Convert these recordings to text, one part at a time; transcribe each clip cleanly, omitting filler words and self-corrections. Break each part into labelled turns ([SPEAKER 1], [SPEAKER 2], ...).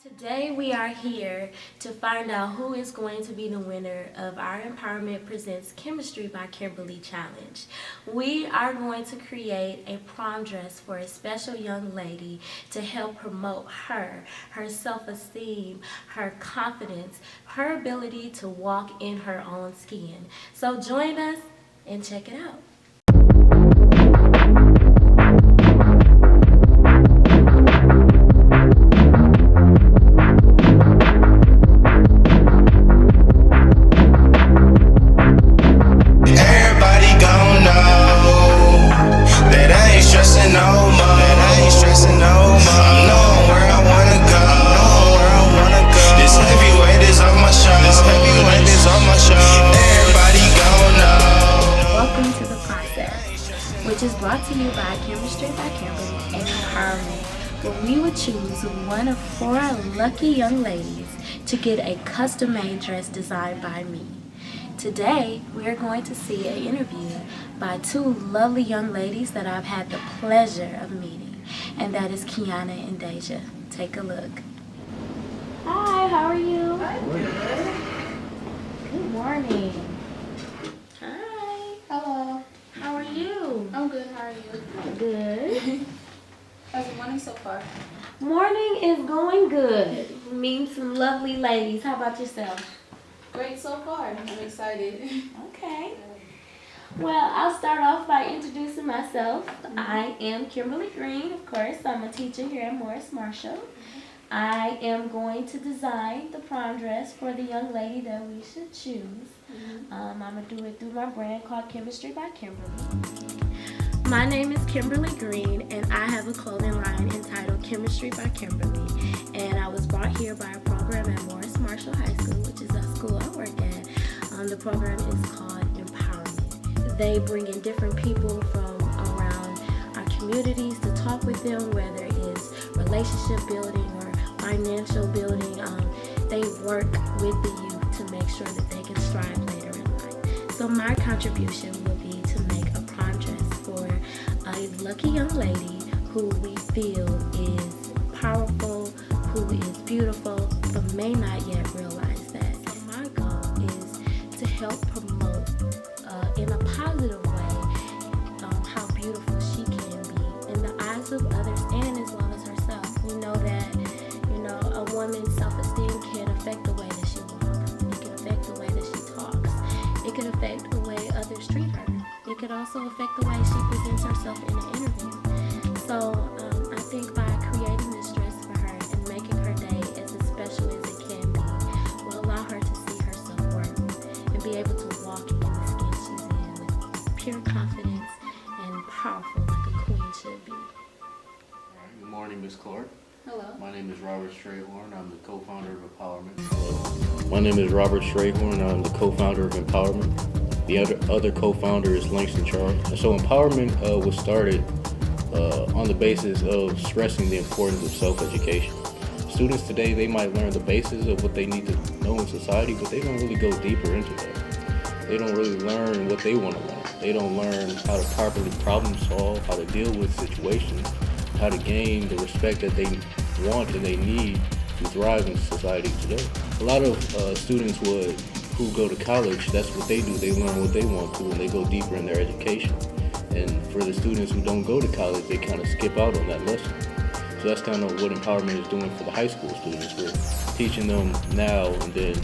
[SPEAKER 1] Today we are here to find out who is going to be the winner of our Empowerment Presents Chemistry by Kimberly challenge. We are going to create a prom dress for a special young lady to help promote her self-esteem, her confidence, her ability to walk in her own skin. So join us and check it out. Which is brought to you by Kimistry by Kimberly and Empowerment, where we would choose one of 4 lucky young ladies to get a custom-made dress designed by me. Today, we are going to see an interview by 2 lovely young ladies that I've had the pleasure of meeting, and that is Kiana and Deja. Take a look. Hi, how are you?
[SPEAKER 2] I'm good.
[SPEAKER 1] Good morning. Hi.
[SPEAKER 2] Hello.
[SPEAKER 1] How are you?
[SPEAKER 2] I'm good. How are you?
[SPEAKER 1] Good.
[SPEAKER 2] How's the morning so far?
[SPEAKER 1] Morning is going good. Meeting some lovely ladies. How about yourself?
[SPEAKER 2] Great so far. I'm excited.
[SPEAKER 1] Okay. Well, I'll start off by introducing myself. I am Kimberly Green, of course. I'm a teacher here at Morse Marshall. I am going to design the prom dress for the young lady that we should choose. I'm going to do it through my brand called Kimistry by Kimberly. My name is Kimberly Green, and I have a clothing line entitled Kimistry by Kimberly. And I was brought here by a program at Morse Marshall High School, which is a school I work at. The program is called Empowerment. They bring in different people from around our communities to talk with them, whether it is relationship building or financial building. They work with the youth to make sure that they can strive later in life. So my contribution will be to make a prom dress for a lucky young lady who we feel is powerful, who is beautiful, but may not yet realize that. So my goal is to help promote in a positive way how beautiful she can be in the eyes of others and as well as herself. We know that a woman's self-esteem can affect the way that she walks. It can affect the way that she talks. It can affect the way others treat her. It could also affect the way she presents herself in an interview. So I think by creating this dress for her and making her day as special as it can be will allow her to see her self-worth and be able to walk in the skin she's in with pure confidence and powerful like a queen should be.
[SPEAKER 3] Good morning, Ms. Clark.
[SPEAKER 2] Hello.
[SPEAKER 3] My name is Robert Strayhorn. I'm the co-founder of Empowerment. My name is Robert Strayhorn. I'm the co-founder of Empowerment. The other co-founder is Langston Charles. And so Empowerment was started on the basis of stressing the importance of self-education. Students today, they might learn the basis of what they need to know in society, but they don't really go deeper into that. They don't really learn what they want to learn. They don't learn how to properly problem solve, how to deal with situations, how to gain the respect that they want and they need to thrive in society today. A lot of students who go to college, that's what they do. They learn what they want to and they go deeper in their education. And for the students who don't go to college, they kind of skip out on that lesson. So that's kind of what Empowerment is doing for the high school students. We're teaching them now and then,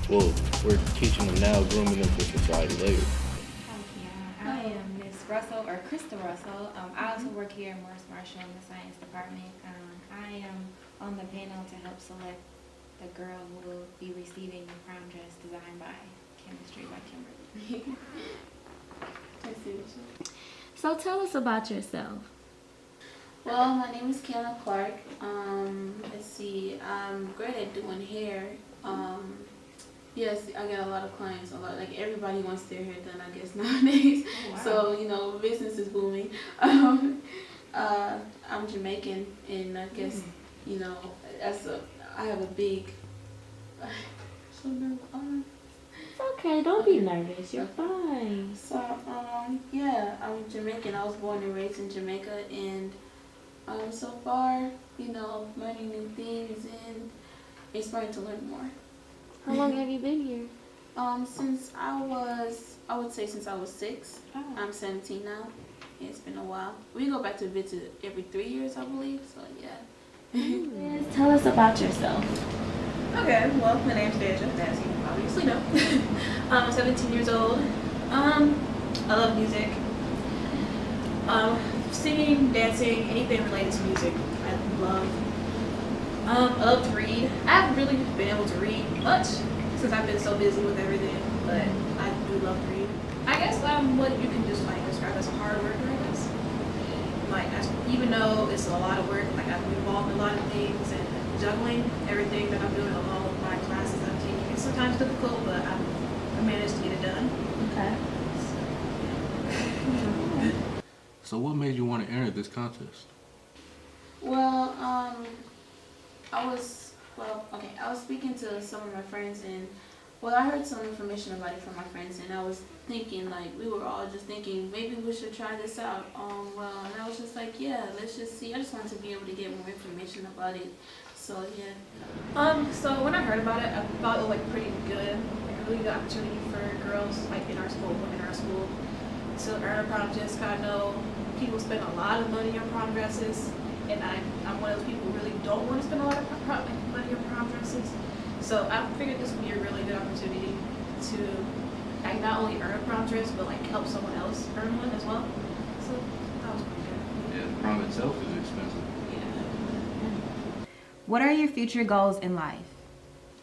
[SPEAKER 3] we're teaching them now, grooming them for society later.
[SPEAKER 4] I am Miss Russell, or Krista Russell. I also work here at Morse Marshall in the science department. I am on the panel to help select the girl who will be receiving the prom dress designed by Kimistry by Kimberly.
[SPEAKER 1] So tell us about yourself.
[SPEAKER 2] Well, my name is Kiana Clark. Let's see. I'm great at doing hair. Yes, I get a lot of clients. Like everybody wants their hair done, I guess nowadays.
[SPEAKER 4] Oh, wow.
[SPEAKER 2] So business is booming. I'm Jamaican, and I guess I have a big. So nervous.
[SPEAKER 1] It's okay, don't be nervous. You're fine.
[SPEAKER 2] So yeah, I'm Jamaican. I was born and raised in Jamaica, and so far, learning new things and inspired to learn more.
[SPEAKER 1] How long have you been here?
[SPEAKER 2] Since I would say since I was 6.
[SPEAKER 1] Oh.
[SPEAKER 2] I'm 17 now. It's been a while. We go back to visit every 3 years, I believe. So yeah.
[SPEAKER 1] Liz, tell us about yourself.
[SPEAKER 5] Okay, well, my name's Deja, as you obviously know. I'm 17 years old. I love music. Singing, dancing, anything related to music, I love. I love to read. I haven't really been able to read much since I've been so busy with everything, but I do love to read. I guess I'm what you can just like describe as a hard worker, I guess. Like, even though it's a lot of work, like I'm involved in a lot of things and juggling everything that I'm doing along with my classes I'm taking. It's sometimes difficult, but I managed to get it done.
[SPEAKER 1] Okay.
[SPEAKER 3] So what made you want to enter this contest?
[SPEAKER 2] Well, I was speaking to some of my friends, and I heard some information about it from my friends, and I was thinking, like, we were all just thinking maybe we should try this out. And I was just like, yeah, let's just see. I just wanted to be able to get more information about it. So yeah.
[SPEAKER 5] So when I heard about it, I thought it was like pretty good, like a really good opportunity for girls like in our school, women in our school, to earn a prom dress. I know people spend a lot of money on prom dresses, and I'm one of those people who really don't want to spend a lot of money on prom dresses. So I figured this would be a really good opportunity to like not only earn a prom dress, but like help someone else earn one as well. So that was pretty good.
[SPEAKER 3] Yeah, the prom itself is expensive.
[SPEAKER 5] Yeah.
[SPEAKER 6] What are your future goals in life?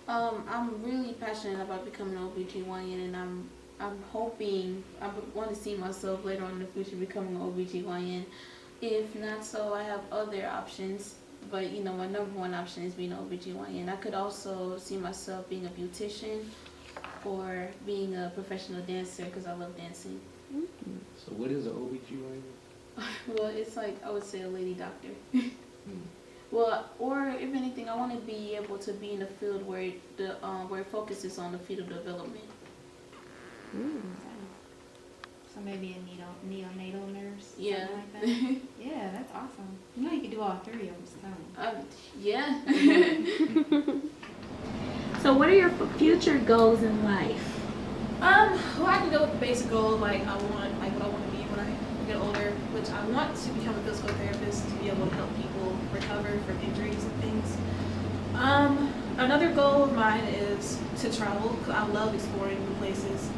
[SPEAKER 2] I'm really passionate about becoming an OBGYN, and I'm hoping, I want to see myself later on in the future becoming an OBGYN. If not so, I have other options, but you know, my number one option is being an OBGYN. I could also see myself being a beautician or being a professional dancer because I love dancing.
[SPEAKER 3] So what is an OBGYN?
[SPEAKER 2] Well, it's like, I would say a lady doctor. Well, or if anything, I want to be able to be in a field where it focuses on the fetal development.
[SPEAKER 4] So maybe a neonatal nurse?
[SPEAKER 2] Yeah.
[SPEAKER 4] Something like that? Yeah, that's awesome. You know you can do all three of them, so.
[SPEAKER 2] Yeah.
[SPEAKER 1] So what are your future goals in life?
[SPEAKER 5] Well, I can go with the basic goal, like what I want to be when I get older, which I want to become a physical therapist to be able to help people recover from injuries and things. Another goal of mine is to travel, because I love exploring new places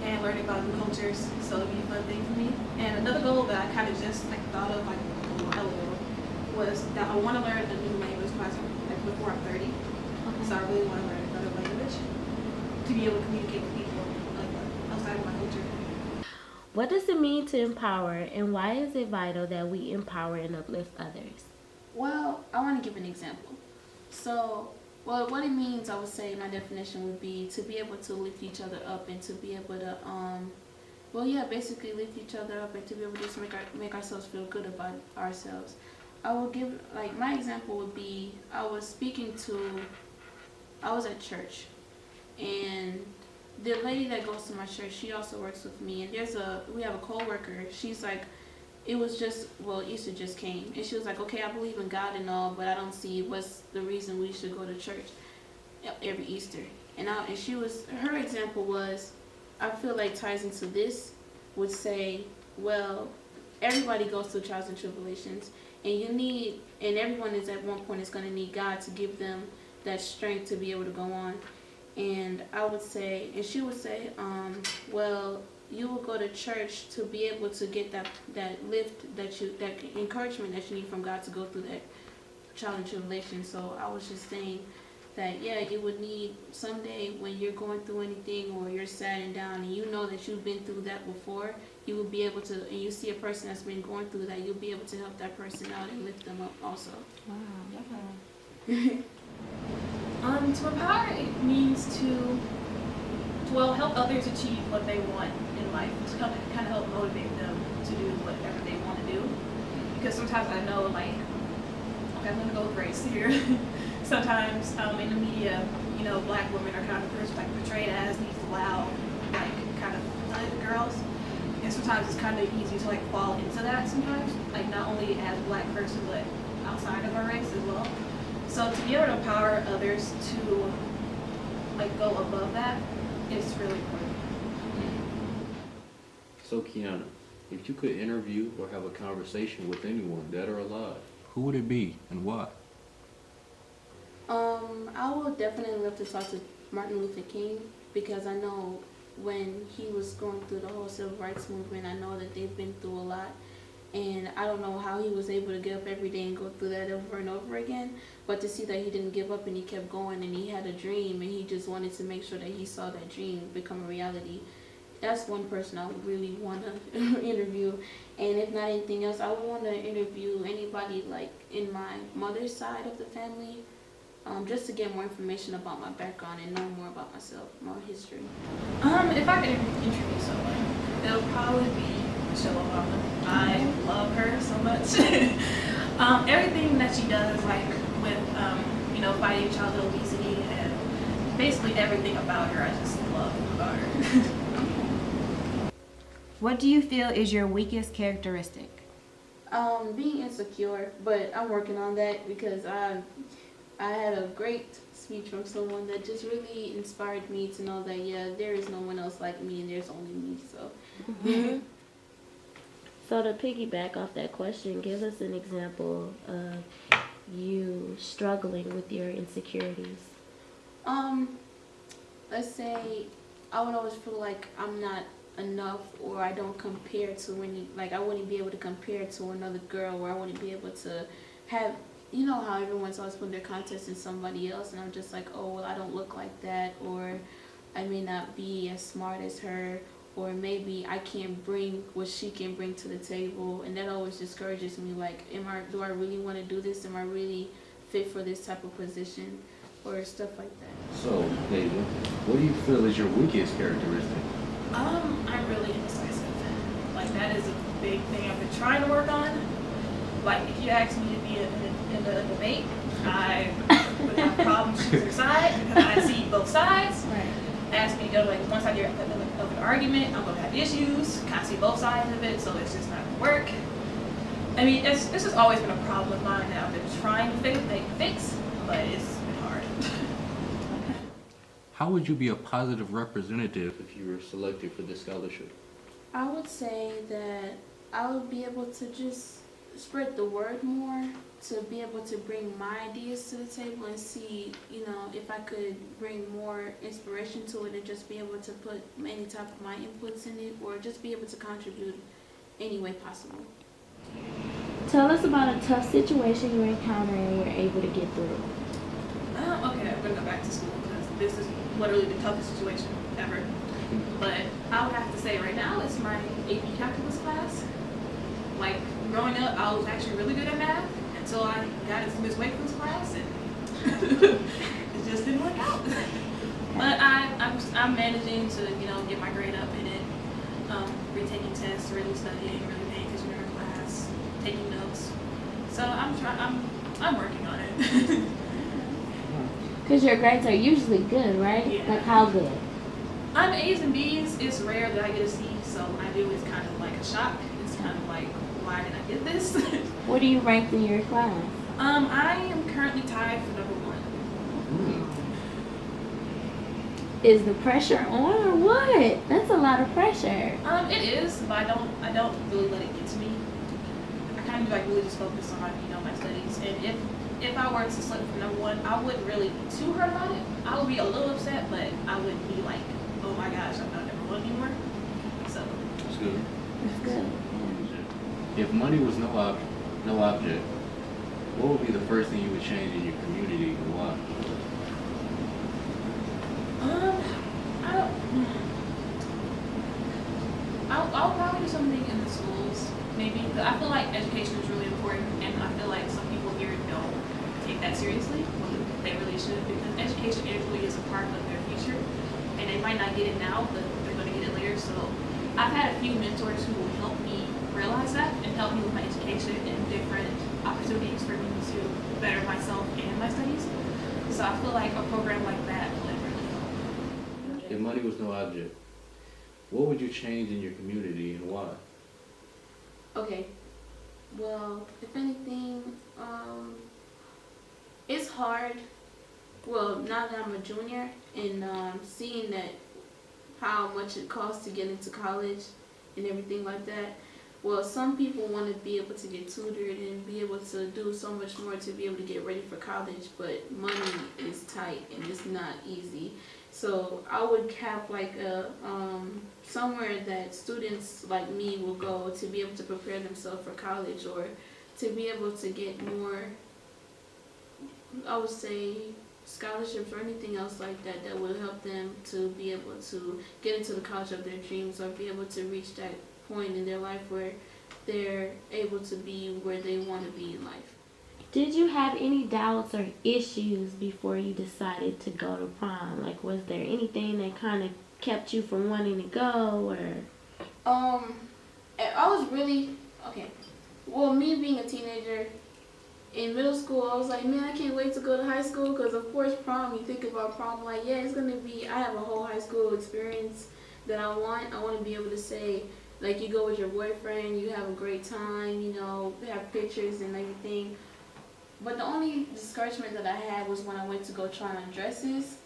[SPEAKER 5] and learning about new cultures, so it'd be a fun thing for me. And another goal that I kind of just like thought of like a while ago was that I want to learn a new language like before I'm 30. Okay. So I really want to learn another language to be able to communicate with people like outside of my culture.
[SPEAKER 1] What does it mean to empower, and why is it vital that we empower and uplift others?
[SPEAKER 2] Well, I want to give an example. So, what it means, I would say my definition would be to be able to lift each other up and to be able to, basically lift each other up and to be able to just make ourselves feel good about ourselves. I will give, like, my example would be, I was at church, and the lady that goes to my church, she also works with me, and we have a co-worker. She's like, Easter just came, and she was like, okay, I believe in God and all, but I don't see what's the reason we should go to church every Easter. And her example was, I feel like ties into this, would say, well, everybody goes through trials and tribulations, and everyone is at one point is going to need God to give them that strength to be able to go on. And she would say, well, you will go to church to be able to get that lift, that encouragement that you need from God to go through that trial and tribulation. So I was just saying that, yeah, you would need someday when you're going through anything or you're sad and down and you know that you've been through that before, you will be able to, and you see a person that's been going through that, you'll be able to help that person out and lift them up also.
[SPEAKER 4] Wow, definitely.
[SPEAKER 5] To empower, it means to help others achieve what they want in life, to kind of help motivate them to do whatever they want to do. Because sometimes I know, like, okay, I'm gonna go with race here. Sometimes in the media, you know, black women are kind of portrayed as these loud, like, kind of girls. And sometimes it's kind of easy to like fall into that sometimes, like not only as a black person but outside of our race as well. So to be able to empower others to like go above that is really important.
[SPEAKER 3] So Kiana, if you could interview or have a conversation with anyone, dead or alive, who would it be and why?
[SPEAKER 2] I would definitely love to talk to Martin Luther King because I know when he was going through the whole civil rights movement, I know that they've been through a lot. And I don't know how he was able to get up every day and go through that over and over again. But to see that he didn't give up and he kept going and he had a dream and he just wanted to make sure that he saw that dream become a reality. That's one person I would really want to interview. And if not anything else, I would want to interview anybody like in my mother's side of the family, just to get more information about my background and know more about myself, more history.
[SPEAKER 5] If I could interview someone, it would probably be Michelle Obama. I love her so much. Everything that she does, like with fighting childhood obesity and basically everything about her, I just love about her.
[SPEAKER 6] What do you feel is your weakest characteristic?
[SPEAKER 2] Being insecure, but I'm working on that because I had a great speech from someone that just really inspired me to know that there is no one else like me and there's only me. So.
[SPEAKER 1] So to piggyback off that question, give us an example of you struggling with your insecurities.
[SPEAKER 2] Let's say I would always feel like I'm not enough or I don't compare to I wouldn't be able to compare to another girl or I wouldn't be able to have, you know how everyone's always putting their contest in somebody else and I'm just like, oh, well, I don't look like that or I may not be as smart as her or maybe I can't bring what she can bring to the table and that always discourages me like, do I really want to do this? Am I really fit for this type of position or stuff like that?
[SPEAKER 3] So, David, what do you feel is your weakest characteristic?
[SPEAKER 5] I'm really indecisive. Like that is a big thing I've been trying to work on. Like if you ask me to be in a debate, I would have problems choosing a side because I see both sides.
[SPEAKER 1] Right.
[SPEAKER 5] Ask me to go to like one side of an argument, I'm gonna have issues. I see both sides of it, so it's just not gonna work. I mean, this has always been a problem of mine that I've been trying to fix, but it's been hard.
[SPEAKER 3] How would you be a positive representative if you were selected for this scholarship?
[SPEAKER 2] I would say that I would be able to just spread the word more, to be able to bring my ideas to the table and see, if I could bring more inspiration to it and just be able to put any type of my inputs in it or just be able to contribute any way possible.
[SPEAKER 1] Tell us about a tough situation you encountered and you were able to get through.
[SPEAKER 5] Okay, I'm gonna go back to school because this is literally the toughest situation ever. But I would have to say right now it's my AP calculus class. Like growing up, I was actually really good at math until I got into Ms. Wakeland's class and it just didn't work out. But I'm managing to get my grade up in it, retaking tests, really studying, really paying attention to her class, taking notes. So I'm working on it.
[SPEAKER 1] Because your grades are usually good, right?
[SPEAKER 5] Yeah.
[SPEAKER 1] Like how good?
[SPEAKER 5] A's and B's. It's rare that I get a C, so when I do, it's kind of like a shock. It's kind of like, why did I get this?
[SPEAKER 1] What do you rank in your class?
[SPEAKER 5] I am currently tied for number 1.
[SPEAKER 1] Is the pressure on or what? That's a lot of pressure.
[SPEAKER 5] It is, but I don't really let it get to me. I kind of really just focus on my studies, and if I were to slip from number 1, I wouldn't really be too hurt about it. I would be a little upset, but I wouldn't be like, oh my gosh, I'm not number 1 anymore. So
[SPEAKER 3] That's good.
[SPEAKER 1] That's good.
[SPEAKER 3] If money was no object, what would be the first thing you would change in your community and why?
[SPEAKER 5] I'll probably do something in the schools, maybe. 'Cause I feel like education is really important, and I feel like some people here don't take that seriously when they really should, because education really is a part of their future, and they might not get it now, but they're going to get it later. So I've had a few mentors who will help me realize that and help me with my education and different opportunities for me to better myself and my studies. So I feel like a program like that would really help.
[SPEAKER 3] If money was no object, what would you change in your community and why?
[SPEAKER 2] Okay. Well, if anything, it's hard. Well, now that I'm a junior and seeing that how much it costs to get into college and everything like that. Well, some people want to be able to get tutored and be able to do so much more to be able to get ready for college, but money is tight and it's not easy. So I would have like a somewhere that students like me will go to be able to prepare themselves for college, or to be able to get more, I would say, scholarships or anything else like that that will help them to be able to get into the college of their dreams, or be able to reach that point in their life where they're able to be where they want to be in life.
[SPEAKER 1] Did you have any doubts or issues before you decided to go to prom? Like, was there anything that kind of kept you from wanting to go, or?
[SPEAKER 2] I was really, okay, well, me being a teenager, in middle school, I was like, man, I can't wait to go to high school, because of course prom, you think about prom, like, yeah, it's going to be, I have a whole high school experience that I want to be able to say, like, you go with your boyfriend, you have a great time, you know, have pictures and everything. But the only discouragement that I had was when I went to go try on dresses,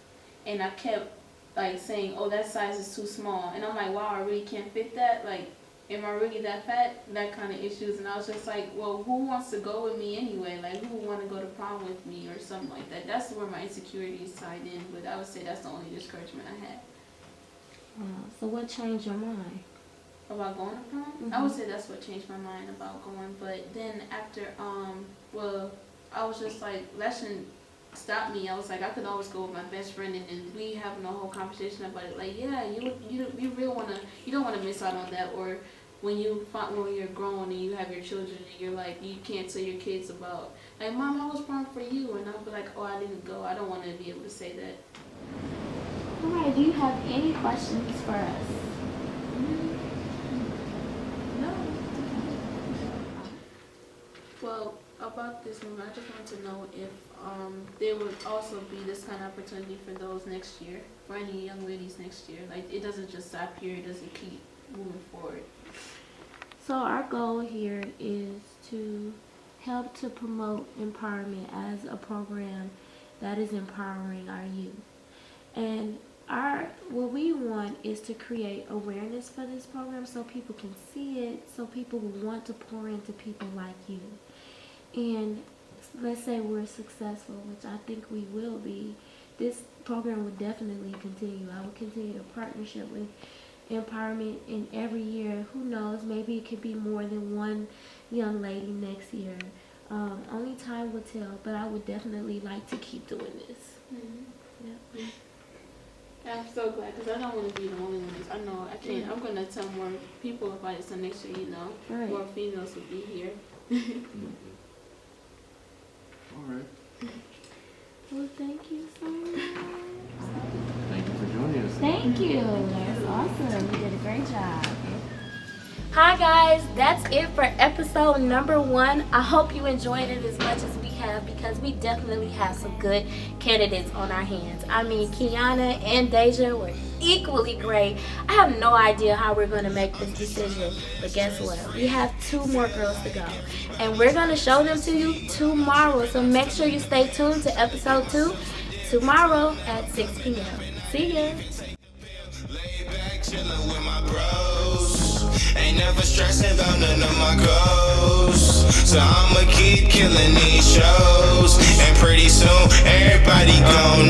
[SPEAKER 2] and I kept, like, saying, oh, that size is too small, and I'm like, wow, I really can't fit that, like, am I really that fat? That kind of issues. And I was just like, well, who wants to go with me anyway? Like, who would want to go to prom with me or something like that? That's where my insecurities tied in, but I would say that's the only discouragement I had.
[SPEAKER 1] So what changed your mind?
[SPEAKER 2] About going to prom?
[SPEAKER 1] Mm-hmm.
[SPEAKER 2] I would say that's what changed my mind about going. But then after, well, I was just like, that shouldn't stop me. I was like, I could always go with my best friend, and then we having a whole conversation about it. Like, yeah, you really wanna, you don't want to miss out on that. Or when you're grown and you have your children and you're like, you can't tell your kids about, like, Mom, how was prom for you? And I'll be like, oh, I didn't go. I don't want to be able to say that.
[SPEAKER 1] All right, do you have any questions for us?
[SPEAKER 2] No. Well, about this movie, I just want to know if there would also be this kind of opportunity for those next year, for any young ladies next year. Like, it doesn't just stop here, it doesn't keep moving forward.
[SPEAKER 1] So our goal here is to help to promote empowerment as a program that is empowering our youth. And what we want is to create awareness for this program so people can see it, so people will want to pour into people like you. And let's say we're successful, which I think we will be, this program will definitely continue. I will continue a partnership with empowerment, and every year, who knows, maybe it could be more than one young lady next year. Only time will tell, but I would definitely like to keep doing this.
[SPEAKER 2] Mm-hmm. Yeah. I'm so glad, because I don't want to be the only one. I know I can't. I'm going to tell more people about it, so next year, you know,
[SPEAKER 1] Right.
[SPEAKER 2] more females will be here.
[SPEAKER 3] All right.
[SPEAKER 1] Well, thank you so much.
[SPEAKER 3] Thank you for joining us.
[SPEAKER 1] Thank you. That's awesome. You did a great job. Hi guys, that's it for episode number 1. I hope you enjoyed it as much as we have, because we definitely have some good candidates on our hands. I mean, Kiana and Deja were equally great. I have no idea how we're going to make this decision, but guess what? We have 2 more girls to go, and we're going to show them to you tomorrow. So make sure you stay tuned to episode 2 tomorrow at 6 p.m. See ya.
[SPEAKER 7] Laid back, chillin' with my bros. Ain't never stressing about none of my goals. So I'ma keep killing these shows, and pretty soon everybody gon'